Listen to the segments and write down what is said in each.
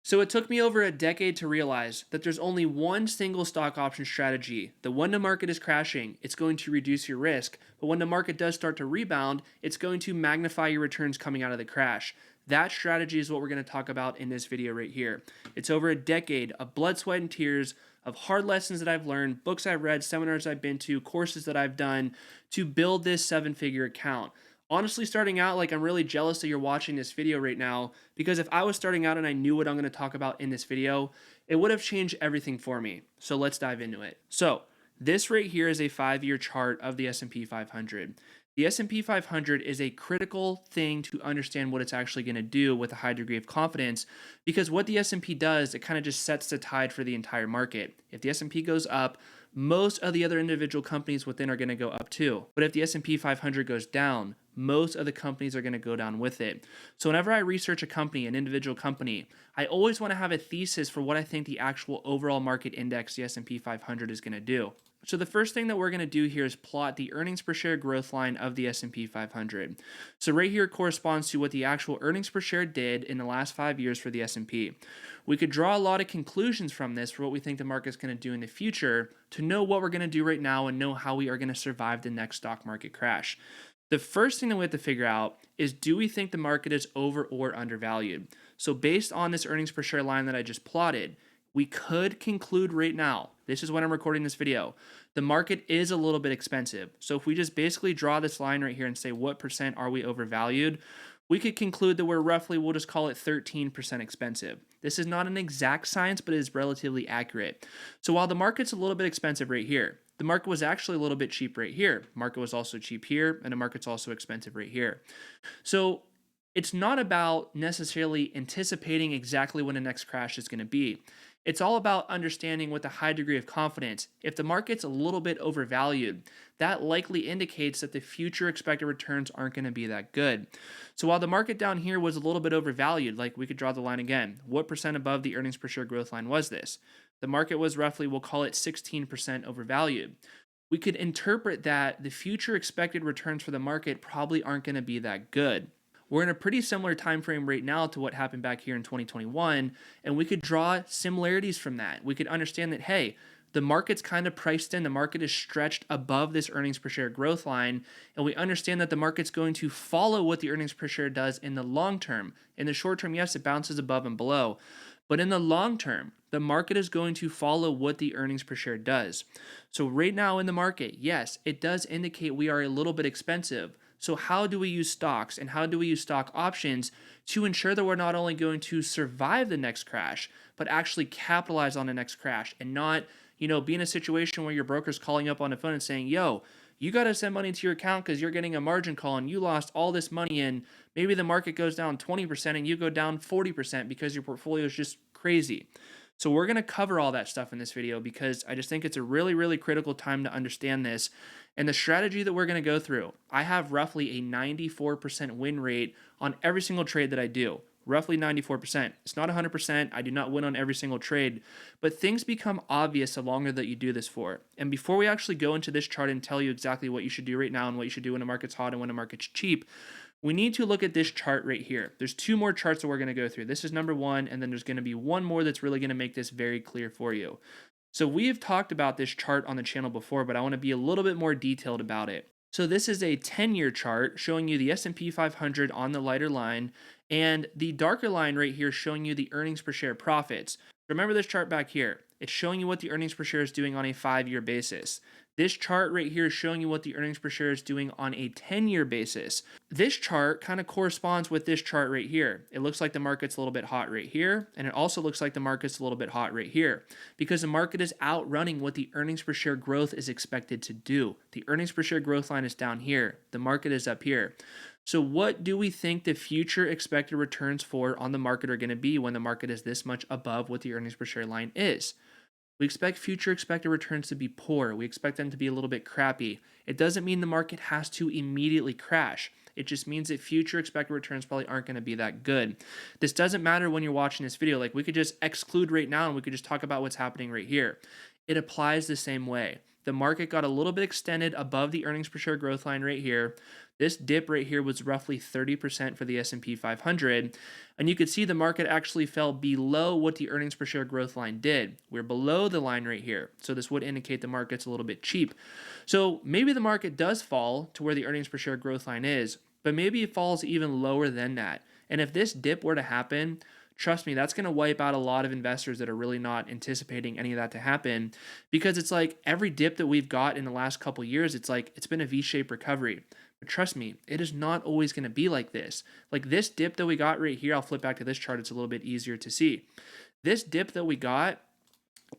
So it took me over a decade to realize that there's only one single stock option strategy. The when the market is crashing, it's going to reduce your risk, but when the market does start to rebound, it's going to magnify your returns coming out of the crash. That strategy is what we're going to talk about in this video right here. It's over a decade of blood, sweat, and tears, of hard lessons that I've learned, books I've read, seminars I've been to, courses that I've done to build this seven-figure account. Honestly, starting out, like, I'm really jealous that you're watching this video right now, because if I was starting out and I knew what I'm going to talk about in this video, it would have changed everything for me. So let's dive into it. So this right here is a 5-year chart of the S&P 500. The S&P 500 is a critical thing to understand what it's actually going to do with a high degree of confidence, because what the S&P does, it kind of just sets the tide for the entire market. If the S&P goes up, most of the other individual companies within are going to go up too. But if the S&P 500 goes down, most of the companies are going to go down with it. So whenever I research a company, an individual company, I always want to have a thesis for what I think the actual overall market index, the S&P 500, is going to do. So the first thing that we're going to do here is plot the earnings per share growth line of the S&P 500. So right here corresponds to what the actual earnings per share did in the last 5 years for the S&P. We could draw a lot of conclusions from this for what we think the market's going to do in the future to know what we're going to do right now and know how we are going to survive the next stock market crash. The first thing that we have to figure out is, do we think the market is over or undervalued? So based on this earnings per share line that I just plotted, we could conclude right now, this is when I'm recording this video, the market is a little bit expensive. So if we just basically draw this line right here and say what percent are we overvalued, we could conclude that we're roughly, we'll just call it 13% expensive. This is not an exact science, but it is relatively accurate. So while the market's a little bit expensive right here, the market was actually a little bit cheap right here. Market was also cheap here, and the market's also expensive right here. So it's not about necessarily anticipating exactly when the next crash is going to be. It's all about understanding with a high degree of confidence. If the market's a little bit overvalued, that likely indicates that the future expected returns aren't going to be that good. So while the market down here was a little bit overvalued, like, we could draw the line again. What percent above the earnings per share growth line was this? The market was roughly, we'll call it 16% overvalued. We could interpret that the future expected returns for the market probably aren't going to be that good. We're in a pretty similar time frame right now to what happened back here in 2021, and we could draw similarities from that. We could understand that, hey, the market's kind of priced in, the market is stretched above this earnings per share growth line, and we understand that the market's going to follow what the earnings per share does in the long term. In the short term, yes, it bounces above and below, but in the long term, the market is going to follow what the earnings per share does. So right now in the market, yes, it does indicate we are a little bit expensive. So how do we use stocks and how do we use stock options to ensure that we're not only going to survive the next crash, but actually capitalize on the next crash, and not, be in a situation where your broker's calling up on the phone and saying, yo, you got to send money to your account because you're getting a margin call and you lost all this money, and maybe the market goes down 20% and you go down 40% because your portfolio is just crazy. So we're going to cover all that stuff in this video because I just think it's a really, really critical time to understand this. And the strategy that we're going to go through, I have roughly a 94% win rate on every single trade that I do. Roughly 94%. It's not 100%. I do not win on every single trade, but things become obvious the longer that you do this for. And before we actually go into this chart and tell you exactly what you should do right now and what you should do when the market's hot and when the market's cheap, we need to look at this chart right here. There's two more charts that we're going to go through. This is number one, and then there's going to be one more that's really going to make this very clear for you. So we have talked about this chart on the channel before, but I want to be a little bit more detailed about it. So this is a 10-year chart showing you the S&P 500 on the lighter line, and the darker line right here showing you the earnings per share profits. Remember this chart back here. It's showing you what the earnings per share is doing on a 5-year basis. This chart right here is showing you what the earnings per share is doing on a 10-year basis. This chart kind of corresponds with this chart right here. It looks like the market's a little bit hot right here, and it also looks like the market's a little bit hot right here, because the market is outrunning what the earnings per share growth is expected to do. The earnings per share growth line is down here. The market is up here. So what do we think the future expected returns for on the market are going to be when the market is this much above what the earnings per share line is? We expect future expected returns to be poor. We expect them to be a little bit crappy. It doesn't mean the market has to immediately crash. It just means that future expected returns probably aren't going to be that good. This doesn't matter when you're watching this video. Like, we could just exclude right now and we could just talk about what's happening right here. It applies the same way. The market got a little bit extended above the earnings per share growth line right here. This dip right here was roughly 30% for the S&P 500, and you could see the market actually fell below what the earnings per share growth line did. We're below the line right here, so this would indicate the market's a little bit cheap. So maybe the market does fall to where the earnings per share growth line is, but maybe it falls even lower than that. And if this dip were to happen, trust me, that's going to wipe out a lot of investors that are really not anticipating any of that to happen, because it's like every dip that we've got in the last couple years, it's like it's been a V-shaped recovery. But trust me, it is not always going to be like this. Like this dip that we got right here, I'll flip back to this chart, it's a little bit easier to see. This dip that we got,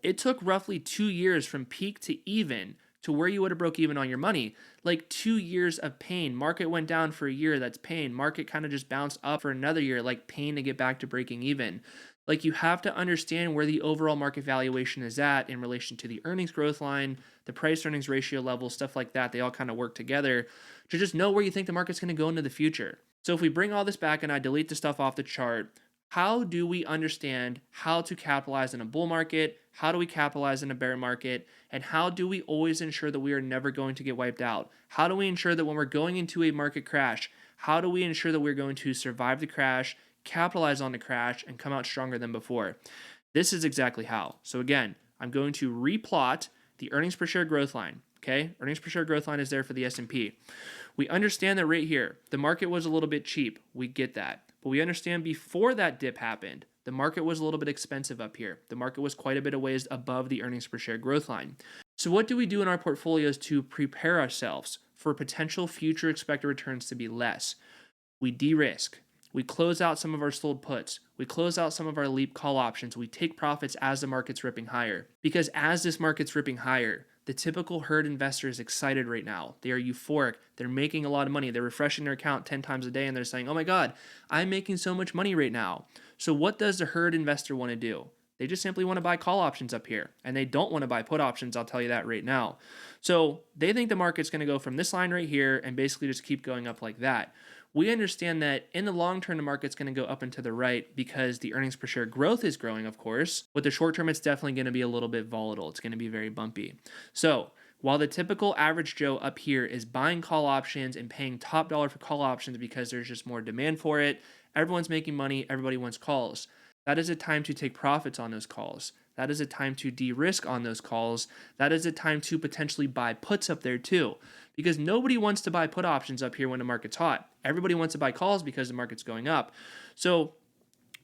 it took roughly 2 years from peak to even to where you would have broke even on your money. Like 2 years of pain. Market went down for a year, that's pain. Market kind of just bounced up for another year, like pain to get back to breaking even. Like you have to understand where the overall market valuation is at in relation to the earnings growth line, the price earnings ratio level, stuff like that. They all kind of work together to just know where you think the market's going to go into the future. So if we bring all this back and I delete the stuff off the chart, how do we understand how to capitalize in a bull market? How do we capitalize in a bear market? And how do we always ensure that we are never going to get wiped out? How do we ensure that when we're going into a market crash, how do we ensure that we're going to survive the crash, capitalize on the crash, and come out stronger than before? This is exactly how. So again, I'm going to replot the earnings per share growth line. Okay, earnings per share growth line is there for the S&P. We understand that right here, the market was a little bit cheap. We get that. But we understand before that dip happened, the market was a little bit expensive up here. The market was quite a bit of ways above the earnings per share growth line. So what do we do in our portfolios to prepare ourselves for potential future expected returns to be less? We de-risk. We close out some of our sold puts. We close out some of our leap call options. We take profits as the market's ripping higher. Because as this market's ripping higher, the typical herd investor is excited right now. They are euphoric. They're making a lot of money. They're refreshing their account 10 times a day and they're saying, oh my God, I'm making so much money right now. So what does the herd investor want to do? They just simply want to buy call options up here, and they don't want to buy put options. I'll tell you that right now. So they think the market's going to go from this line right here and basically just keep going up like that. We understand that in the long term, the market's going to go up and to the right because the earnings per share growth is growing, of course. But the short term, it's definitely going to be a little bit volatile. It's going to be very bumpy. So while the typical average Joe up here is buying call options and paying top dollar for call options because there's just more demand for it, everyone's making money, everybody wants calls. That is a time to take profits on those calls. That is a time to de-risk on those calls. That is a time to potentially buy puts up there too. Because nobody wants to buy put options up here when the market's hot. Everybody wants to buy calls because the market's going up. So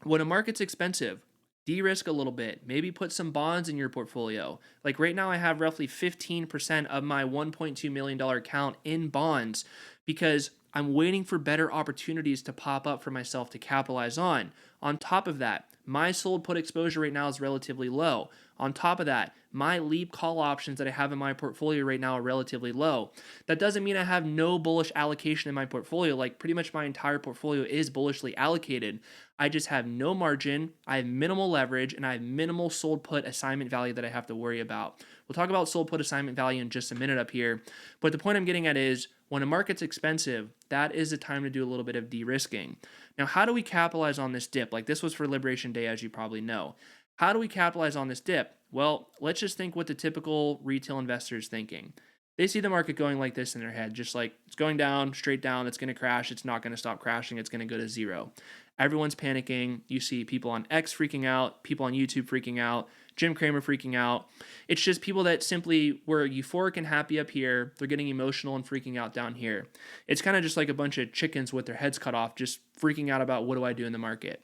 when a market's expensive, de-risk a little bit. Maybe put some bonds in your portfolio. Like right now I have roughly 15% of my $1.2 million account in bonds because I'm waiting for better opportunities to pop up for myself to capitalize on. On top of that, my sold put exposure right now is relatively low. On top of that, my leap call options that I have in my portfolio right now are relatively low. That doesn't mean I have no bullish allocation in my portfolio. Like pretty much my entire portfolio is bullishly allocated. I just have no margin, I have minimal leverage, and I have minimal sold put assignment value that I have to worry about. We'll talk about sold put assignment value in just a minute up here. But the point I'm getting at is when a market's expensive, that is the time to do a little bit of de-risking. Now, how do we capitalize on this dip? Like this was for Liberation Day, as you probably know. How do we capitalize on this dip? Well, let's just think what the typical retail investor is thinking. They see the market going like this in their head, just like it's going down, straight down, it's going to crash, it's not going to stop crashing, it's going to go to zero. Everyone's panicking. You see people on X freaking out, people on YouTube freaking out, Jim Cramer freaking out. It's just people that simply were euphoric and happy up here. They're getting emotional and freaking out down here. It's kind of just like a bunch of chickens with their heads cut off, just freaking out about what do I do in the market.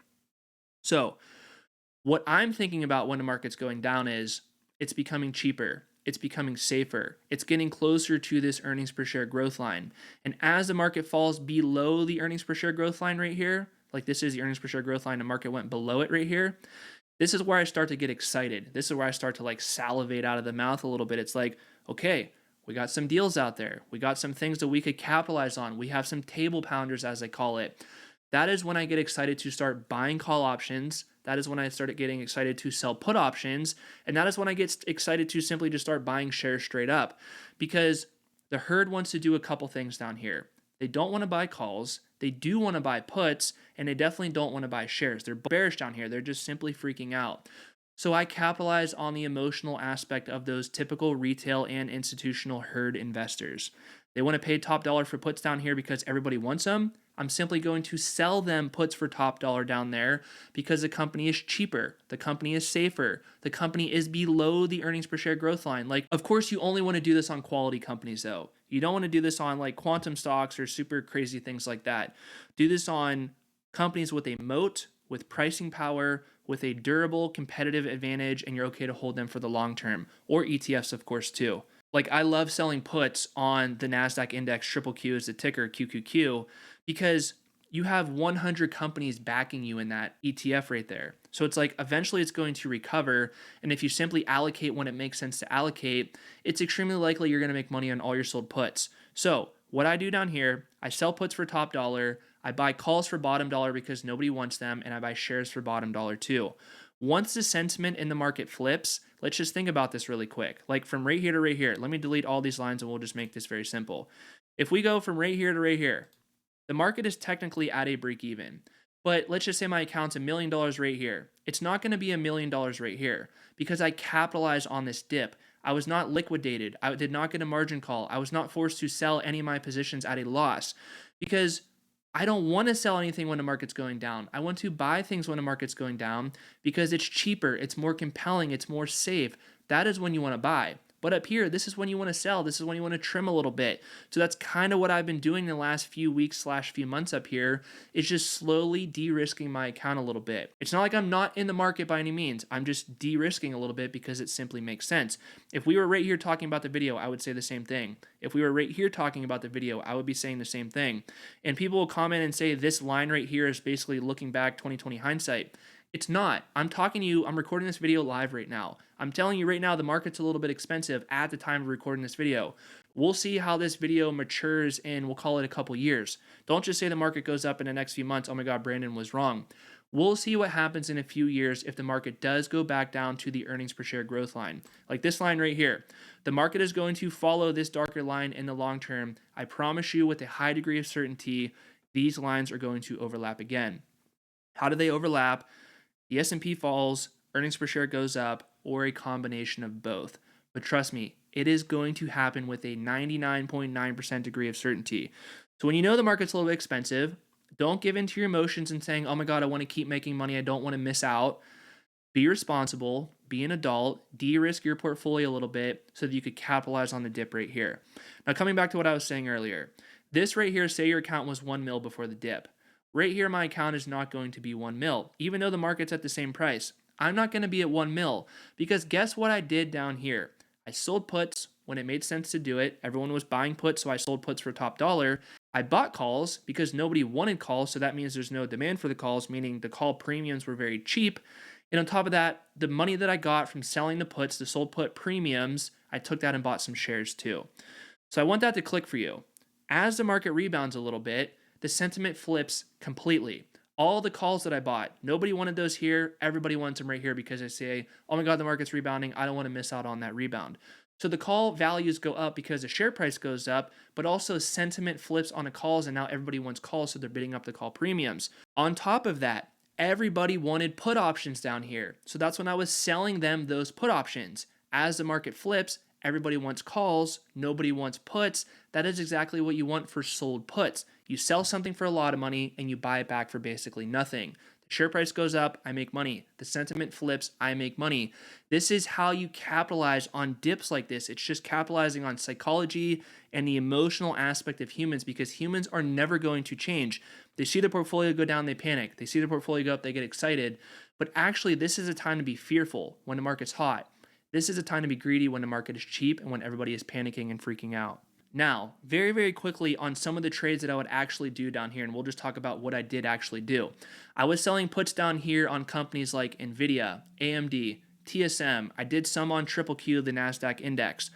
So what I'm thinking about when the market's going down is it's becoming cheaper. It's becoming safer. It's getting closer to this earnings per share growth line. And as the market falls below the earnings per share growth line right here, like this is the earnings per share growth line, the market went below it right here. This is where I start to get excited. This is where I start to like salivate out of the mouth a little bit. It's like, okay, we got some deals out there. We got some things that we could capitalize on. We have some table pounders, as they call it. That is when I get excited to start buying call options. That is when I started getting excited to sell put options. And that is when I get excited to simply just start buying shares straight up. Because the herd wants to do a couple things down here. They don't want to buy calls. They do want to buy puts. And they definitely don't want to buy shares. They're bearish down here. They're just simply freaking out. So I capitalize on the emotional aspect of those typical retail and institutional herd investors. They want to pay top dollar for puts down here because everybody wants them. I'm simply going to sell them puts for top dollar down there because the company is cheaper, the company is safer, the company is below the earnings per share growth line. Like, of course, you only want to do this on quality companies though. You don't want to do this on like quantum stocks or super crazy things like that. Do this on companies with a moat, with pricing power, with a durable competitive advantage, and you're okay to hold them for the long term, or ETFs, of course, too. Like, I love selling puts on the NASDAQ index, triple Q is the ticker, QQQ, because you have 100 companies backing you in that ETF right there. So it's like eventually it's going to recover. And if you simply allocate when it makes sense to allocate, it's extremely likely you're going to make money on all your sold puts. So what I do down here, I sell puts for top dollar, I buy calls for bottom dollar because nobody wants them, and I buy shares for bottom dollar too. Once the sentiment in the market flips, let's just think about this really quick. Like from right here to right here, let me delete all these lines and we'll just make this very simple. If we go from right here to right here, the market is technically at a break even. But let's just say my account's $1 million right here. It's not going to be $1 million right here because I capitalized on this dip. I was not liquidated. I did not get a margin call. I was not forced to sell any of my positions at a loss because I don't want to sell anything when the market's going down. I want to buy things when the market's going down because it's cheaper, it's more compelling, it's more safe. That is when you want to buy. But up here, this is when you want to sell. This is when you want to trim a little bit. So that's kind of what I've been doing the last few weeks / few months up here, is just slowly de-risking my account a little bit. It's not like I'm not in the market by any means. I'm just de-risking a little bit because it simply makes sense. If we were right here talking about the video, I would say the same thing. If we were right here talking about the video, I would be saying the same thing. And people will comment and say this line right here is basically looking back 2020 hindsight. It's not. I'm talking to you. I'm recording this video live right now. I'm telling you right now the market's a little bit expensive at the time of recording this video. We'll see how this video matures in, we'll call it a couple years. Don't just say the market goes up in the next few months. Oh my God, Brandon was wrong. We'll see what happens in a few years if the market does go back down to the earnings per share growth line. Like this line right here. The market is going to follow this darker line in the long term. I promise you with a high degree of certainty, these lines are going to overlap again. How do they overlap? The S&P falls, earnings per share goes up, or a combination of both. But trust me, it is going to happen with a 99.9% degree of certainty. So when you know the market's a little bit expensive, don't give in to your emotions and saying, oh my God, I want to keep making money. I don't want to miss out. Be responsible, be an adult, de-risk your portfolio a little bit so that you could capitalize on the dip right here. Now, coming back to what I was saying earlier, this right here, say your account was 1 mil before the dip. Right here, my account is not going to be 1 mil, even though the market's at the same price. I'm not going to be at 1 mil because guess what I did down here? I sold puts when it made sense to do it. Everyone was buying puts, so I sold puts for top dollar. I bought calls because nobody wanted calls, so that means there's no demand for the calls, meaning the call premiums were very cheap. And on top of that, the money that I got from selling the puts, the sold put premiums, I took that and bought some shares too. So I want that to click for you. As the market rebounds a little bit, the sentiment flips completely. All the calls that I bought, nobody wanted those here. Everybody wants them right here because they say, oh my God, the market's rebounding. I don't want to miss out on that rebound. So the call values go up because the share price goes up, but also sentiment flips on the calls and now everybody wants calls, so they're bidding up the call premiums. On top of that, everybody wanted put options down here. So that's when I was selling them those put options. As the market flips, everybody wants calls, nobody wants puts. That is exactly what you want for sold puts. You sell something for a lot of money and you buy it back for basically nothing. The share price goes up, I make money. The sentiment flips, I make money. This is how you capitalize on dips like this. It's just capitalizing on psychology and the emotional aspect of humans because humans are never going to change. They see the portfolio go down, they panic. They see the portfolio go up, they get excited. But actually, this is a time to be fearful when the market's hot. This is a time to be greedy when the market is cheap and when everybody is panicking and freaking out. Now, very, very quickly on some of the trades that I would actually do down here, and we'll just talk about what I did actually do. I was selling puts down here on companies like NVIDIA, AMD, TSM. I did some on Triple Q, the NASDAQ index.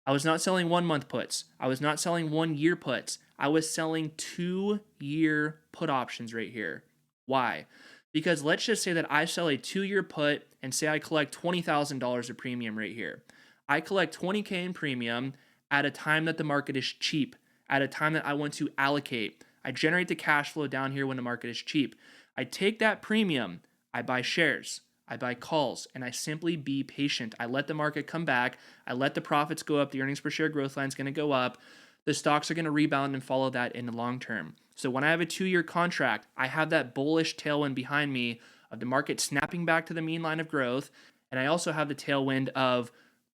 I was not selling 1 month puts. I was not selling 1 year puts. I was selling 2-year put options right here. Why? Because let's just say that I sell a 2-year put and say I collect $20,000 of premium right here. I collect $20K in premium at a time that the market is cheap, at a time that I want to allocate. I generate the cash flow down here when the market is cheap. I take that premium, I buy shares. I buy calls, and I simply be patient. I let the market come back. I let the profits go up. The earnings per share growth line is going to go up. The stocks are going to rebound and follow that in the long term. So when I have a 2-year contract, I have that bullish tailwind behind me of the market snapping back to the mean line of growth. And I also have the tailwind of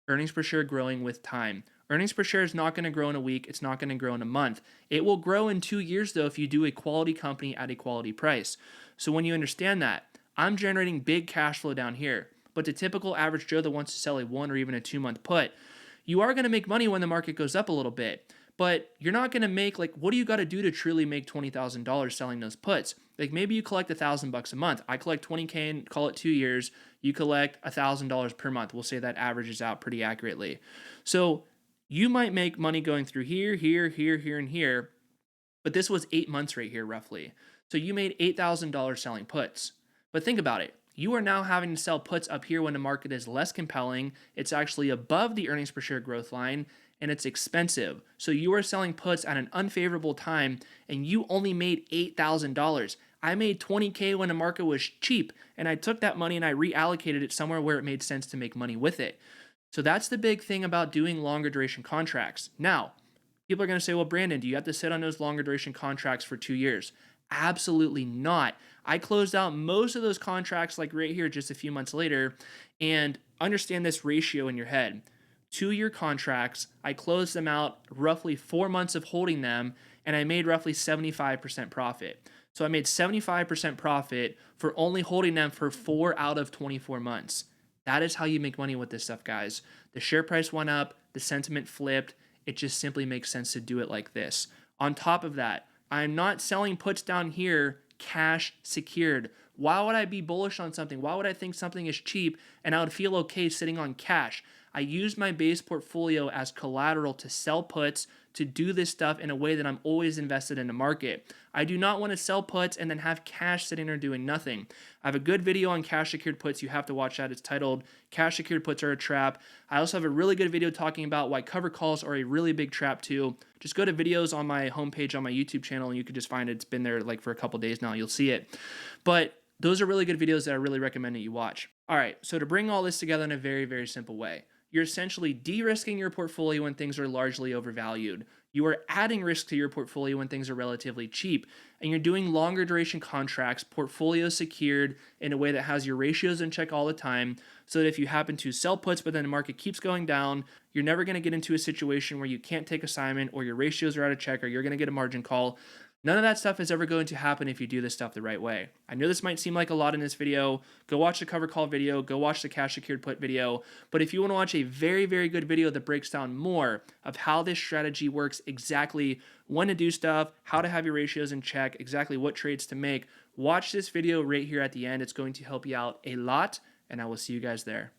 earnings per share growing with time. Earnings per share is not going to grow in a week. It's not going to grow in a month. It will grow in 2 years, though, if you do a quality company at a quality price. So when you understand that, I'm generating big cash flow down here. But the typical average Joe that wants to sell a 1 or even a 2-month put, you are going to make money when the market goes up a little bit. But you're not going to make, like, what do you got to do to truly make $20,000 selling those puts? Like, maybe you collect $1,000 a month. I collect 20K and call it 2 years. You collect $1,000 per month. We'll say that averages out pretty accurately. So you might make money going through here, here, here, here, and here. But this was 8 months right here, roughly. So you made $8,000 selling puts. But think about it. You are now having to sell puts up here when the market is less compelling. It's actually above the earnings per share growth line, and it's expensive. So you are selling puts at an unfavorable time, and you only made $8,000. I made 20K when the market was cheap, and I took that money and I reallocated it somewhere where it made sense to make money with it. So that's the big thing about doing longer duration contracts. Now, people are going to say, well, Brandon, do you have to sit on those longer duration contracts for 2 years? Absolutely not. I closed out most of those contracts like right here just a few months later, and understand this ratio in your head. 2-year contracts, I closed them out roughly 4 months of holding them, and I made roughly 75% profit. So I made 75% profit for only holding them for 4 out of 24 months. That is how you make money with this stuff, guys. The share price went up, the sentiment flipped. It just simply makes sense to do it like this. On top of that, I'm not selling puts down here cash secured. Why would I be bullish on something? Why would I think something is cheap and I would feel okay sitting on cash? I use my base portfolio as collateral to sell puts, to do this stuff in a way that I'm always invested in the market. I do not want to sell puts and then have cash sitting there doing nothing. I have a good video on cash secured puts. You have to watch that. It's titled Cash Secured Puts Are a Trap. I also have a really good video talking about why cover calls are a really big trap too. Just go to videos on my homepage on my YouTube channel and you can just find it. It's been there like for a couple days now. You'll see it. But those are really good videos that I really recommend that you watch. All right, so to bring all this together in a very, very simple way, you're essentially de-risking your portfolio when things are largely overvalued. You are adding risk to your portfolio when things are relatively cheap. And you're doing longer duration contracts, portfolio secured in a way that has your ratios in check all the time, so that if you happen to sell puts but then the market keeps going down, you're never going to get into a situation where you can't take assignment or your ratios are out of check or you're going to get a margin call. None of that stuff is ever going to happen if you do this stuff the right way. I know this might seem like a lot in this video. Go watch the cover call video. Go watch the cash secured put video. But if you want to watch a very, very good video that breaks down more of how this strategy works, exactly when to do stuff, how to have your ratios in check, exactly what trades to make, watch this video right here at the end. It's going to help you out a lot, and I will see you guys there.